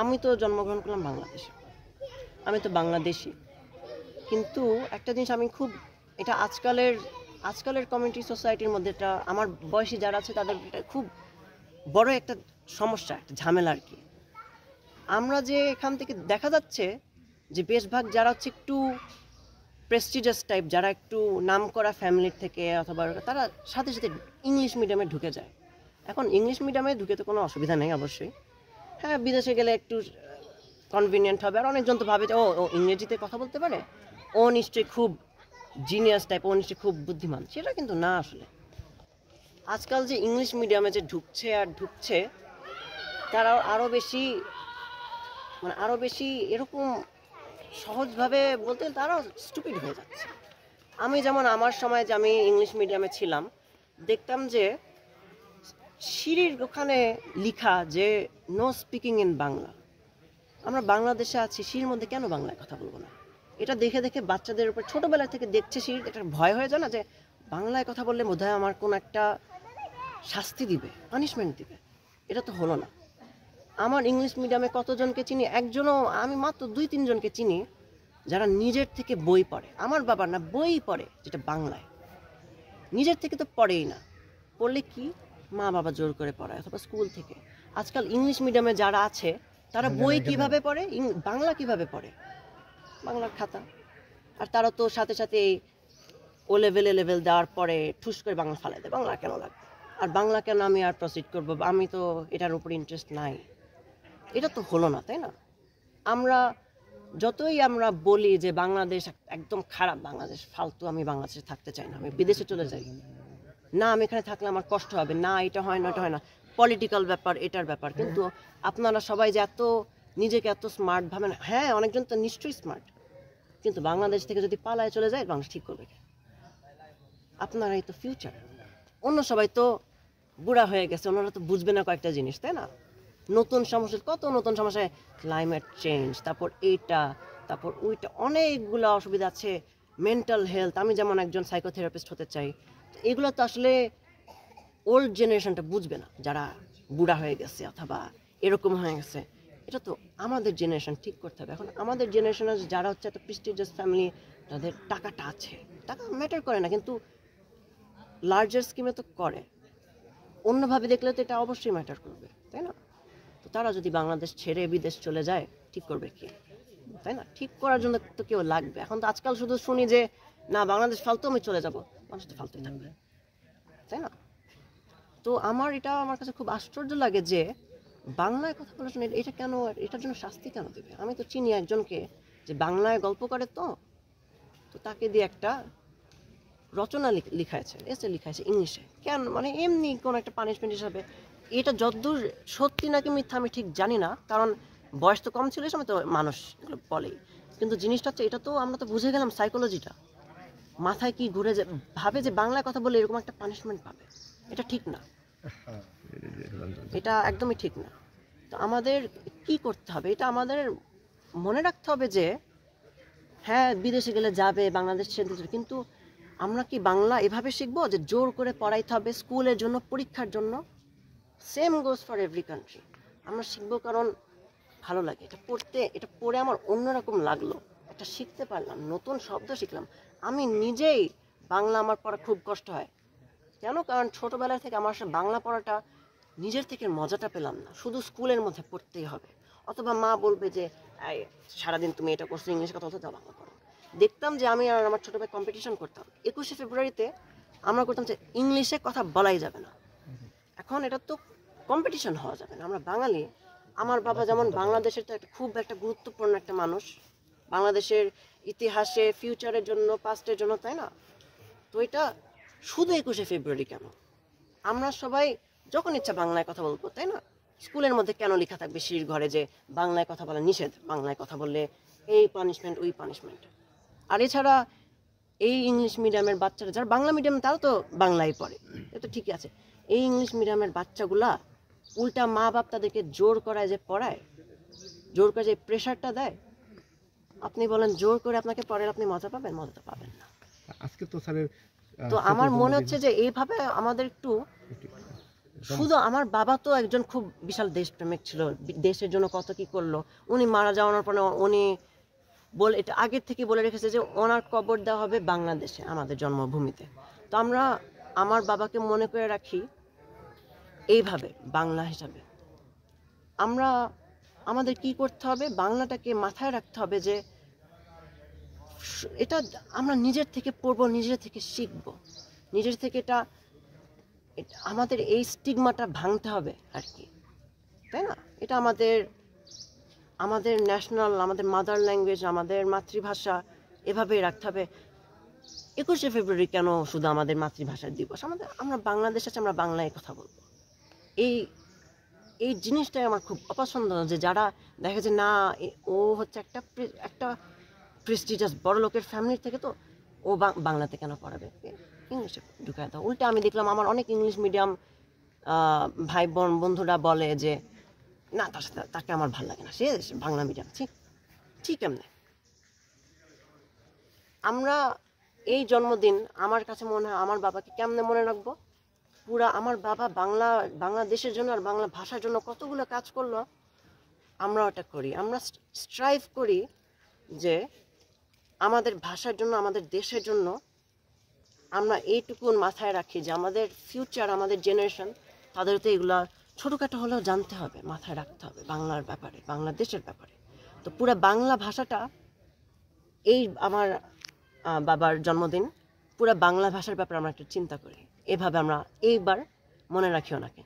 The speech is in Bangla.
আমি তো জন্মগ্রহণ করলাম বাংলাদেশে, আমি তো বাংলাদেশি। কিন্তু একটা জিনিস আমি খুব, এটা আজকালের কমিউনিটি সোসাইটির মধ্যে, এটা আমার বয়সী যারা আছে তাদের এটা খুব বড় একটা সমস্যা, একটা ঝামেলা আর কি। আমরা যে এখান থেকে দেখা যাচ্ছে যে বেশিরভাগ যারা হচ্ছে একটু প্রেস্টিজিয়াস টাইপ, যারা একটু নাম করা ফ্যামিলির থেকে অথবা তারা সাথে সাথে ইংলিশ মিডিয়ামে ঢুকে যায়। এখন ইংলিশ মিডিয়ামে ঢুকে তো কোনো অসুবিধা নেই অবশ্যই, হ্যাঁ বিদেশে গেলে একটু কনভিনিয়েন্ট হবে। আর অনেকজন তো ভাবে যে ও ও ইংরেজিতে কথা বলতে পারে, ও নিশ্চয়ই খুব জিনিয়াস টাইপ, ও নিশ্চয়ই খুব বুদ্ধিমান। সেটা কিন্তু না আসলে। আজকাল যে ইংলিশ মিডিয়ামে যে ঢুকছে আর ঢুকছে, তারা আরও বেশি এরকম সহজভাবে বলতে তারাও স্টুপিড হয়ে যাচ্ছে। আমি যেমন আমার সময় যে আমি ইংলিশ মিডিয়ামে ছিলাম, দেখতাম যে সিঁড়ির ওখানে লিখা যে নো স্পিকিং ইন বাংলা। আমরা বাংলাদেশে আছি, সিঁড়ির মধ্যে কেন বাংলায় কথা বলবো না? এটা দেখে দেখে বাচ্চাদের উপর ছোটোবেলা থেকে দেখছে সিঁড়ি, এটা ভয় হয়ে যায় না যে বাংলায় কথা বললে বোধহয় আমার কোনো একটা শাস্তি দিবে, পানিশমেন্ট দিবে। এটা তো হলো না। আমার ইংলিশ মিডিয়ামে কতজনকে চিনি, একজনও, আমি মাত্র 2-3 জনকে চিনি যারা নিজের থেকে বই পড়ে। আমার বাবা না বই পড়ে, যেটা বাংলায়, নিজের থেকে তো পড়েই না। পড়লে কি, মা বাবা জোর করে পড়ায় অথবা স্কুল থেকে। আজকাল ইংলিশ মিডিয়ামে যারা আছে তারা বই কিভাবে পড়ে, বাংলা কিভাবে পড়ে, বাংলার খাতা। আর তারা তো সাথে সাথে ও লেভেল দেওয়ার পরে ঠুস করে বাংলা ফালাই দেয়, বাংলা কেন লাগবে, আর বাংলা কেন আমি আর প্রসিড করবো, আমি তো এটার উপর ইন্টারেস্ট নাই। এটা তো হলো না, তাই না? আমরা যতই আমরা বলি যে বাংলাদেশ একদম খারাপ, বাংলাদেশ ফালতু, আমি বাংলাদেশে থাকতে চাই না, আমি বিদেশে চলে যাই, না আমি এখানে থাকলে আমার কষ্ট হবে, না এটা হয় না, এটা হয় না, পলিটিক্যাল ব্যাপার, এটার ব্যাপার। কিন্তু আপনারা সবাই যে এত নিজেকে এত স্মার্ট ভাবেন, হ্যাঁ অনেকজন তো নিশ্চয়ই স্মার্ট, কিন্তু বাংলাদেশ থেকে যদি পালায় চলে যায়, বাংলাদেশ ঠিক করবে কে? আপনারাই তো ফিউচার। অন্য সবাই তো বুড়া হয়ে গেছে, ওনারা তো বুঝবে না কয়েকটা জিনিস, তাই না? নতুন সমস্যা, কত নতুন সমস্যায়, ক্লাইমেট চেঞ্জ, তারপর এইটা, তারপর ওইটা, অনেকগুলো অসুবিধা আছে, মেন্টাল হেলথ। আমি যেমন একজন সাইকোথেরাপিস্ট হতে চাই, এগুলো তো আসলে ওল্ড জেনারেশনটা বুঝবে না, যারা বুড়া হয়ে গেছে অথবা এরকম হয়ে গেছে। এটা তো আমাদের জেনারেশন ঠিক করতে হবে। এখন আমাদের জেনারেশনে যারা হচ্ছে একটা প্রেস্টিজিয়াস ফ্যামিলি, তাদের টাকাটা আছে, টাকা ম্যাটার করে না, কিন্তু লার্জার স্কিমে তো করে, অন্যভাবে দেখলে তো এটা অবশ্যই ম্যাটার করবে, তাই না? তো তারা যদি বাংলাদেশ ছেড়ে বিদেশ চলে যায়, ঠিক করবে কি, তাই না? ঠিক করার জন্য তো কেউ লাগবে। এখন তো আজকাল শুধু শুনি যে না বাংলাদেশ ফালতু, আমি চলে যাব, মানুষ তো ফালতুই থাকবে, তাই না? তো আমার কাছে খুব আশ্চর্য লাগে যে বাংলায় কথা বলার জন্য এটা কেন, এটার জন্য শাস্তি কেন দেবে? আমি তো চিনি একজনকে যে বাংলায় গল্প করে, তো তাকে দিয়ে একটা রচনা লিখাইছে, এসে লিখাইছে ইংলিশে, কেন মানে এমনি কোন একটা পানিশমেন্ট হিসাবে। এটা যতদূর সত্যি নাকি মিথ্যা আমি ঠিক জানি না, কারণ বয়স তো কম ছিল এই সময়, তো মানুষ এগুলো বলেই। কিন্তু জিনিসটা হচ্ছে, এটা তো আমরা তো বুঝে গেলাম সাইকোলজিটা, মাথায় কি ঘুরে যে ভাবে যে বাংলায় কথা বলে এরকম একটা পানিশমেন্ট পাবে, এটা ঠিক না, এটা একদমই ঠিক না। তো আমাদের কি করতে হবে, এটা আমাদের মনে রাখতে হবে যে হ্যাঁ বিদেশে গেলে যাবে, বাংলাদেশ ছেড়ে দিতে, কিন্তু আমরা কি বাংলা এভাবে শিখবো যে জোর করে পড়াইতে হবে স্কুলের জন্য, পরীক্ষার জন্য? Same goes for every country. আমরা শিখবো কারণ ভালো লাগে, এটা পড়ে আমার অন্যরকম লাগলো, একটা শিখতে পারলাম, নতুন শব্দ শিখলাম। আমি নিজেই বাংলা আমার পড়া খুব কষ্ট হয়, কেন? কারণ ছোটবেলা থেকে আমার বাংলা পড়াটা নিজের থেকে মজাটা পেলাম না, শুধু স্কুলের মধ্যে পড়তেই হবে, অথবা মা বলবে যে সারাদিন তুমি এটা করছো, ইংলিশ কথা বলতে, বাংলা পড়ো। দেখতাম যে আমি আর আমার ছোট ভাই কম্পিটিশন করতাম, 21শে ফেব্রুয়ারিতে আমরা করতাম যে ইংলিশে কথা বলাই যাবে না। এখন এটা তো কম্পিটিশন হওয়া যাবে না, আমরা বাঙালি। আমার বাবা যেমন বাংলাদেশের তো খুব একটা গুরুত্বপূর্ণ একটা মানুষ, বাংলাদেশের ইতিহাসে, ফিউচারের জন্য, পাস্টের জন্য, তাই না? তো এটা শুধু 21শে ফেব্রুয়ারি কেন? আমরা সবাই যখন ইচ্ছা বাংলায় কথা বলবো, তাই না? স্কুলের মধ্যে কেন লেখা থাকবে সিঁড়ির ঘরে যে বাংলায় কথা বলা নিষেধ, বাংলায় কথা বললে এই পানিশমেন্ট, ওই পানিশমেন্ট? আর এছাড়া এই ইংলিশ মিডিয়ামের বাচ্চারা, যারা বাংলা মিডিয়াম তারা তো বাংলায় পড়ে, এটা ঠিকই আছে। এই ইংলিশ মিডিয়ামের বাচ্চাগুলা উল্টা মা বাপ তাদেরকে জোর করায় যে পড়ায়, জোর করে যে প্রেশারটা দেয়। আপনি বলেন জোর করে আপনাকে পড়ালে আপনি মজা পাবেন? মজা তো পাবেন না। আজকে তো স্যারের তো আমার মনে হচ্ছে যে এইভাবে আমাদের একটু শুধু আমার বাবা তো একজন খুব বিশাল দেশপ্রেমিক ছিল, দেশের জন্য কত কি করলো। উনি মারা যাওয়ার পরে উনি বলে এটা আগের থেকে বলে রেখেছে যে ওনার কবর দেওয়া হবে বাংলাদেশে, আমাদের জন্মভূমিতে। তো আমরা আমার বাবাকে মনে করে রাখি এইভাবে, বাংলা হিসাবে। আমরা আমাদের কি করতে হবে, বাংলাটাকে মাথায় রাখতে হবে যে এটা আমরা নিজের থেকে পড়বো, নিজের থেকে শিখবো, নিজের থেকে এটা আমাদের এই স্টিগমাটা ভাঙতে হবে আর কি, তাই না? এটা আমাদের ন্যাশনাল, আমাদের মাদার ল্যাঙ্গুয়েজ, আমাদের মাতৃভাষা, এভাবেই রাখতে হবে। 21শে ফেব্রুয়ারি কেন শুধু আমাদের মাতৃভাষার দিবস? আমরা বাংলাদেশ আছে, আমরা বাংলায় কথা বলবো। এই এই জিনিসটাই আমার খুব অপছন্দ, যে যারা দেখে যে না ও হচ্ছে একটা প্রেস্টিজিয়াস বড় লোকের ফ্যামিলির থেকে, তো ও বাংলাতে কেন পড়াবে, ইংলিশে ঢুকায় দাও। উল্টে আমি দেখলাম আমার অনেক ইংলিশ মিডিয়াম ভাই বোন বন্ধুরা বলে যে না, তার সাথে তাকে আমার ভালো লাগে না, সে বাংলা মিডিয়াম। ঠিক এমনি আমরা এই জন্মদিন আমার কাছে মনে হয় আমার বাবাকে কেমনে মনে রাখবো, পুরা আমার বাবা বাংলাদেশের জন্য আর বাংলা ভাষার জন্য কতগুলো কাজ করলো, আমরা ওটা করি। আমরা স্ট্রাইভ করি যে আমাদের ভাষার জন্য, আমাদের দেশের জন্য আমরা এইটুকুন মাথায় রাখি যে আমাদের ফিউচার, আমাদের জেনারেশন, তাদের তো এগুলা ছোটোখাটো হলেও জানতে হবে, মাথায় রাখতে হবে বাংলার ব্যাপারে, বাংলাদেশের ব্যাপারে। তো পুরো বাংলা ভাষাটা, এই আমার বাবার জন্মদিন, পুরো বাংলা ভাষার ব্যাপারে আমরা একটু চিন্তা করি, এভাবে আমরা এইবার মনে রাখি ওনাকে।